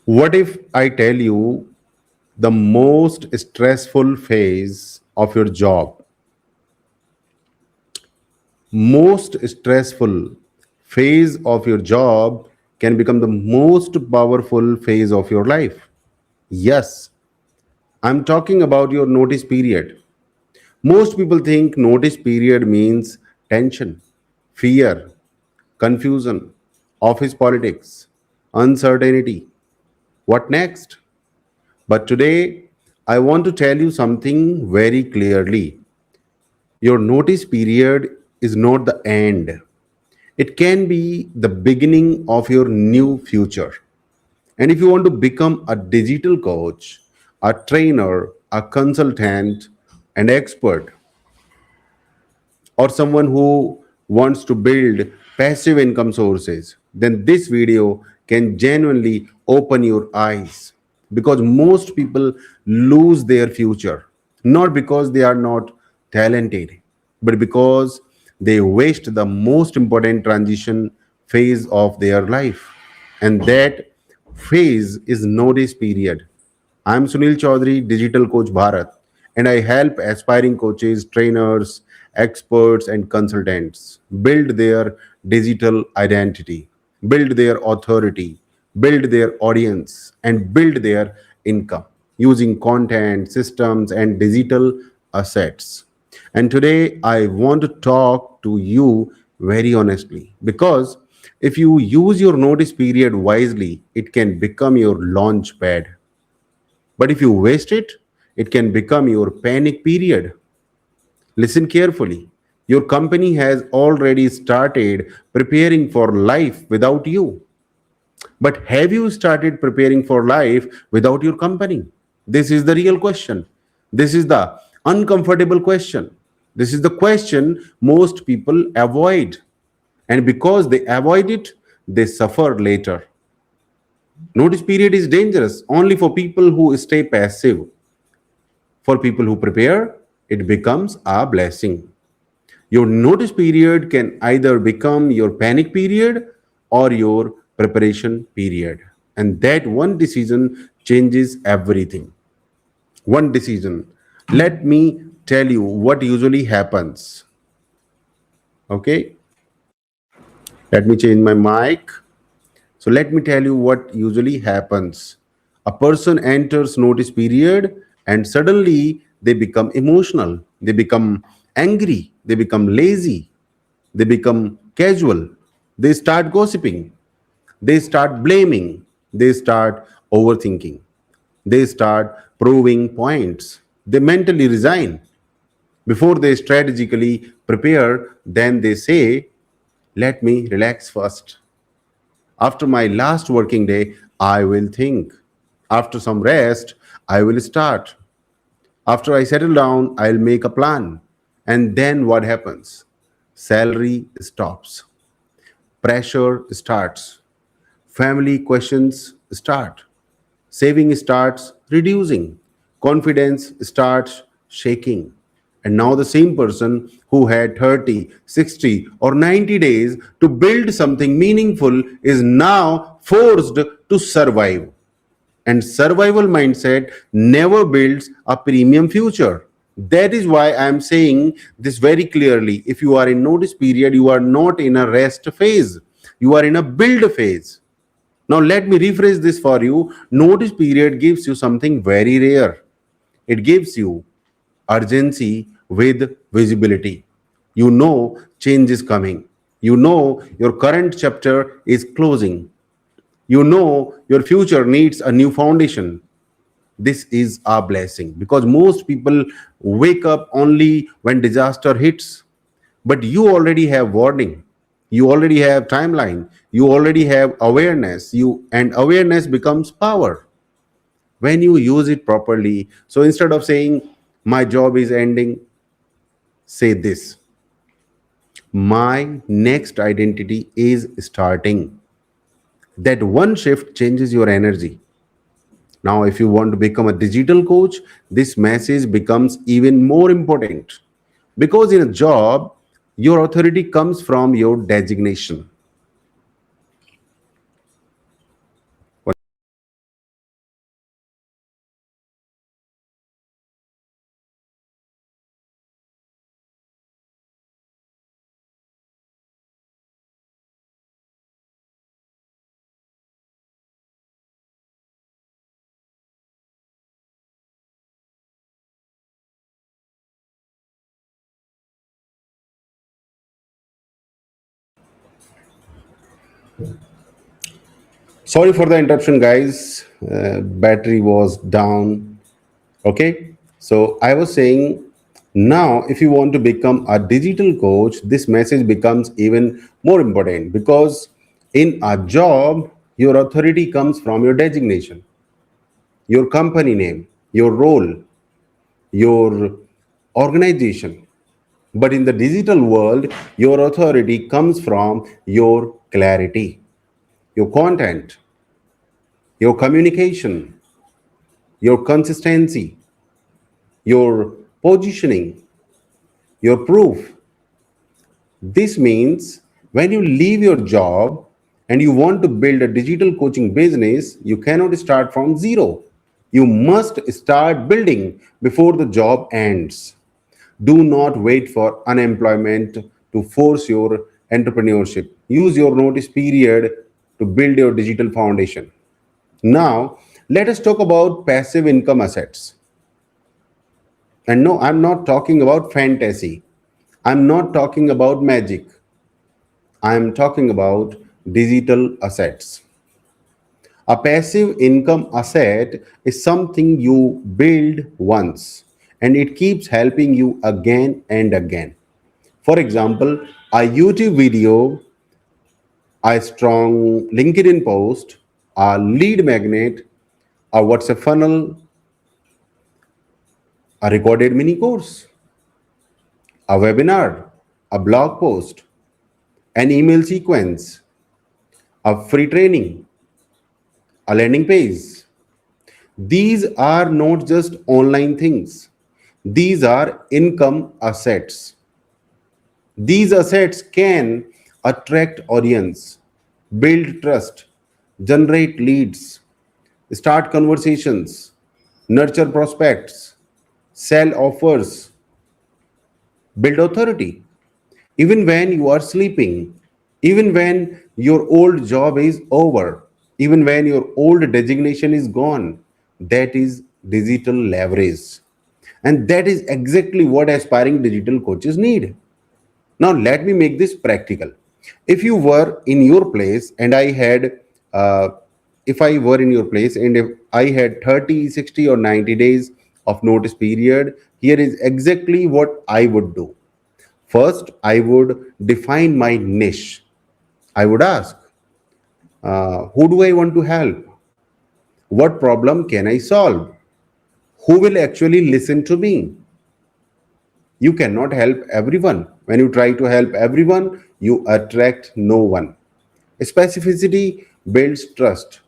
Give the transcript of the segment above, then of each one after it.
What if I tell you the most stressful phase of your job, most stressful phase of your job can become the most powerful phase of your life? Yes, I'm talking about your notice period. Most people think notice period means tension, fear, confusion, office politics, uncertainty. What next? But today, I want to tell you something very clearly. Your notice period is not the end, it can be the beginning of your new future. And if you want to become a digital coach, a trainer, a consultant, an expert, or someone who wants to build passive income sources, then this video can genuinely open your eyes, because most people lose their future not because they are not talented, but because they waste the most important transition phase of their life, and that phase is notice period. I'm Sunil Chaudhary, Digital Coach Bharat, and I help aspiring coaches, trainers, experts, and consultants build their digital identity, build their authority, build their audience, and build their income using content, systems, and digital assets. And today I want to talk to you very honestly, because if you use your notice period wisely, it can become your launch pad, but if you waste it, it can become your panic period. Listen carefully. Your company has already started preparing for life without you. But have you started preparing for life without your company? This is the real question. This is the uncomfortable question. This is the question most people avoid. And because they avoid it, they suffer later. Notice period is dangerous only for people who stay passive. For people who prepare, it becomes a blessing. Your notice period can either become your panic period or your preparation period. And that one decision changes everything. One decision. Let me tell you what usually happens. Okay, let me change my mic. So let me tell you what usually happens. A person enters notice period and suddenly they become emotional, they become angry, they become lazy, they become casual, they start gossiping, they start blaming, they start overthinking, they start proving points, they mentally resign. Before they strategically prepare, then they say, let me relax first. After my last working day, I will think. After some rest, I will start. After I settle down, I'll make a plan. And then what happens? Salary stops. Pressure starts. Family questions start. Saving starts reducing. Confidence starts shaking. And now the same person who had 30, 60, or 90 days to build something meaningful is now forced to survive. And survival mindset never builds a premium future. That is why I am saying this very clearly. If you are in notice period, you are not in a rest phase, you are in a build phase. Now, let me rephrase this for you. Notice period gives you something very rare. It gives you urgency with visibility. You know change is coming. You know your current chapter is closing. You know your future needs a new foundation. This is a blessing, because most people wake up only when disaster hits. But you already have warning, you already have timeline, you already have awareness, you and awareness becomes power when you use it properly. So instead of saying my job is ending, say this: my next identity is starting. That one shift changes your energy. Now, if you want to become a digital coach, this message becomes even more important, because in a job, your authority comes from your designation. Sorry for the interruption, guys. Battery was down. Okay. So I was saying, now, if you want to become a digital coach, this message becomes even more important because in a job, your authority comes from your designation, your company name, your role, your organization. But in the digital world, your authority comes from your clarity, your content, your communication, your consistency, your positioning, your proof. This means when you leave your job and you want to build a digital coaching business, you cannot start from zero. You must start building before the job ends. Do not wait for unemployment to force your entrepreneurship. Use your notice period to build your digital foundation. Now, let us talk about passive income assets. And no, I'm not talking about fantasy. I'm not talking about magic. I'm talking about digital assets. A passive income asset is something you build once and it keeps helping you again and again. For example, a YouTube video, a strong LinkedIn post, a lead magnet, a WhatsApp funnel, a recorded mini course, a webinar, a blog post, an email sequence, a free training, a landing page. These are not just online things. These are income assets. These assets can attract audience, build trust, generate leads, start conversations, nurture prospects, sell offers, build authority. Even when you are sleeping, even when your old job is over, even when your old designation is gone, that is digital leverage. And that is exactly what aspiring digital coaches need. Now, let me make this practical. If you were in your place and I had, uh, if I were in your place and if I had 30, 60, or 90 days of notice period, here is exactly what I would do. First, I would define my niche. I would ask, who do I want to help? What problem can I solve? Who will actually listen to me? You cannot help everyone. When you try to help everyone, you attract no one. Specificity builds trust.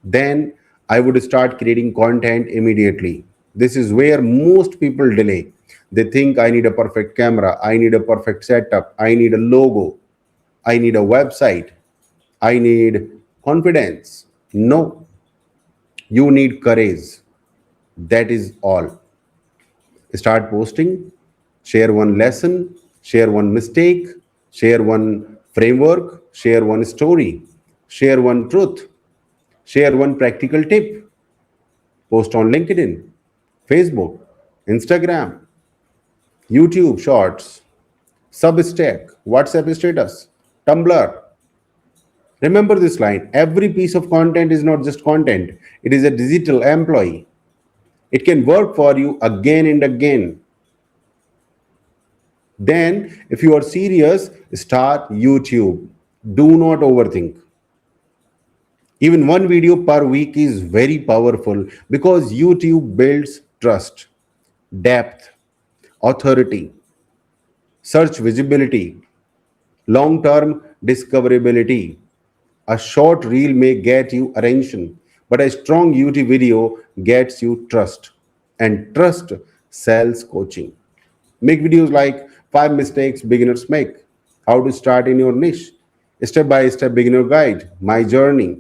Then I would start creating content immediately. This is where most people delay. They think I need a perfect camera, I need a perfect setup, I need a logo, I need a website, I need confidence. No, you need courage. That is all. Start posting, share one lesson, share one mistake, share one framework, share one story, share one truth, share one practical tip. Post on LinkedIn, Facebook, Instagram, YouTube Shorts, Substack, WhatsApp status, Tumblr. Remember this line, every piece of content is not just content, it is a digital employee. It can work for you again and again. Then, if you are serious, start YouTube. Do not overthink. Even one video per week is very powerful because YouTube builds trust, depth, authority, search visibility, long term discoverability. A short reel may get you attention, but a strong YouTube video gets you trust. And trust sells coaching. Make videos like 5 mistakes beginners make, how to start in your niche, step by step beginner guide, my journey,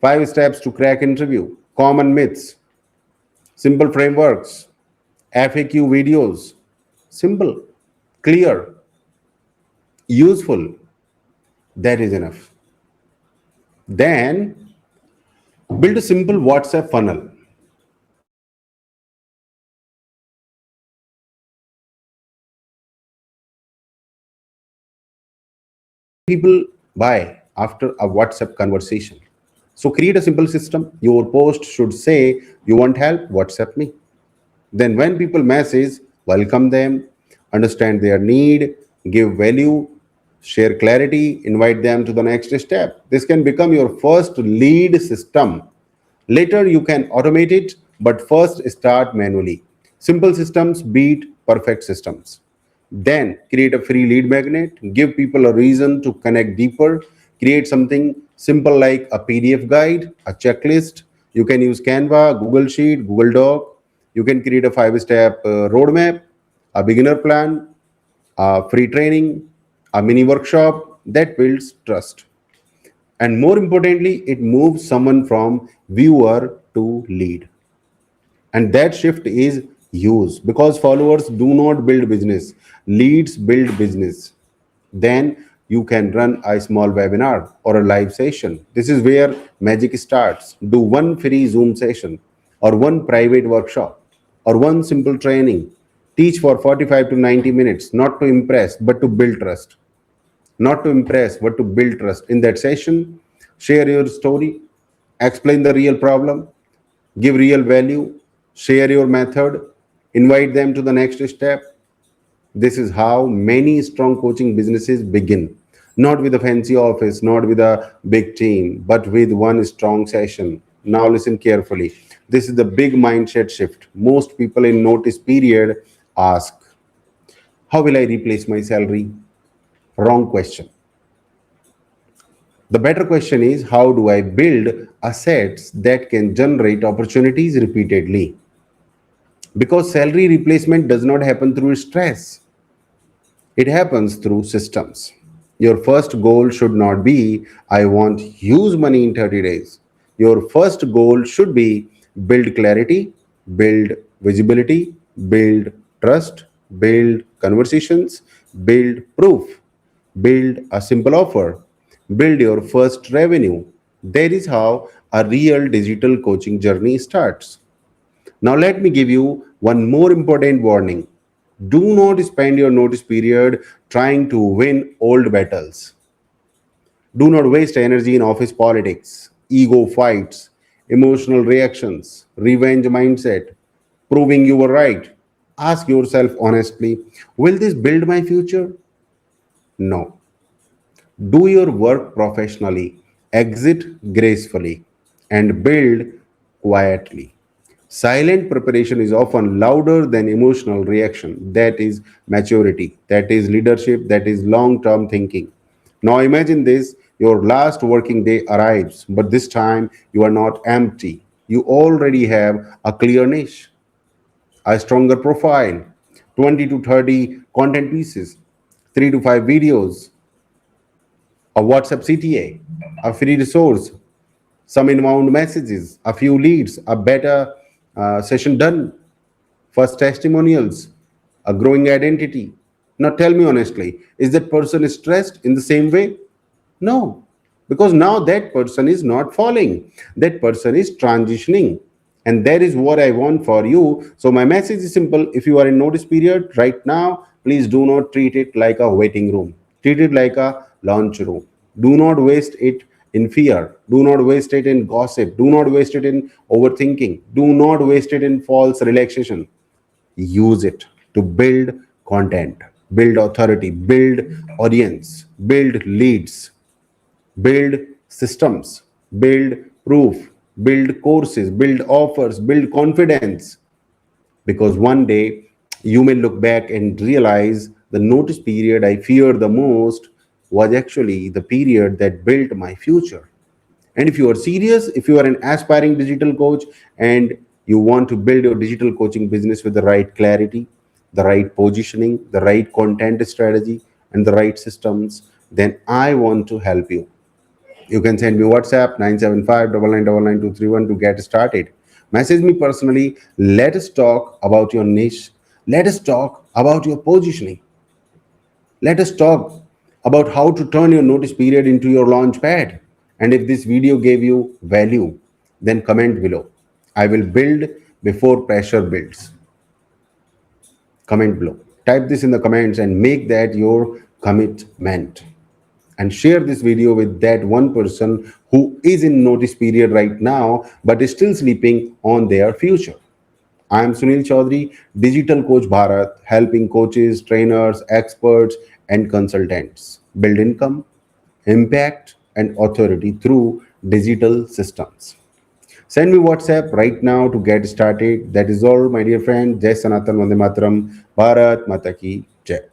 5 steps to crack interview, common myths, simple frameworks, FAQ videos. Simple, clear, useful. That is enough. Then build a simple WhatsApp funnel. People buy. after a WhatsApp conversation. So create a simple system. Your post should say, "You want help? WhatsApp me." Then when people message, welcome them, understand their need, give value, share clarity, invite them to the next step. This can become your first lead system. Later you can automate it, but first start manually. Simple systems beat perfect systems. Then create a free lead magnet, give people a reason to connect deeper, create something simple like a PDF guide, a checklist. You can use Canva, Google Sheet, Google Doc. You can create a 5-step roadmap, a beginner plan, a free training, a mini workshop that builds trust. And more importantly, it moves someone from viewer to lead. And that shift is huge because followers do not build business, leads build business. Then you can run a small webinar or a live session. This is where magic starts. Do one free Zoom session or one private workshop or one simple training. Teach for 45 to 90 minutes, not to impress but to build trust. Not to impress but to build trust. In that session, share your story, explain the real problem, give real value, share your method, invite them to the next step. This is how many strong coaching businesses begin. Not with a fancy office, not with a big team, but with one strong session. Now listen carefully. This is the big mindset shift. Most people in notice period ask, how will I replace my salary? Wrong question. The better question is, how do I build assets that can generate opportunities repeatedly? Because salary replacement does not happen through stress, it happens through systems. Your first goal should not be, I want huge money in 30 days. Your first goal should be build clarity, build visibility, build trust, build conversations, build proof, build a simple offer, build your first revenue. That is how a real digital coaching journey starts. Now, let me give you one more important warning. Do not spend your notice period trying to win old battles. Do not waste energy in office politics, ego fights, emotional reactions, revenge mindset, proving you were right. Ask yourself honestly, will this build my future? No. Do your work professionally, exit gracefully, and build quietly. Silent preparation is often louder than emotional reaction. That is maturity, that is leadership, that is long term thinking. Now imagine this, your last working day arrives, but this time you are not empty. You already have a clear niche, a stronger profile, 20 to 30 content pieces, 3 to 5 videos, a WhatsApp CTA, a free resource, some inbound messages, a few leads, a better session done, first testimonials, a growing identity. Now tell me honestly, is that person stressed in the same way? No, because now that person is not falling, that person is transitioning. And that is what I want for you. So, my message is simple. If you are in notice period right now, please do not treat it like a waiting room, treat it like a launch room. Do not waste it in fear, do not waste it in gossip, do not waste it in overthinking, do not waste it in false relaxation. Use it to build content, build authority, build audience, build leads, build systems, build proof, build courses, build offers, build confidence. Because one day you may look back and realize the notice period I feared the most was actually the period that built my future. And if you are serious, if you are an aspiring digital coach and you want to build your digital coaching business with the right clarity, the right positioning, the right content strategy, and the right systems, then I want to help you. You can send me WhatsApp 975 999 to get started. Message me personally. Let us talk about your niche. Let us talk about your positioning. Let us talk about how to turn your notice period into your launch pad. And if this video gave you value, then comment below. I will build before pressure builds. Comment below. Type this in the comments and make that your commitment. and share this video with that one person who is in notice period right now but is still sleeping on their future. I am Sunil Chaudhary, Digital Coach Bharat, helping coaches, trainers, experts, and consultants build income, impact, and authority through digital systems. Send me WhatsApp right now to get started. That is all, my dear friend. Jai Sanatan, Vande Mataram, Bharat Mata Ki Jai.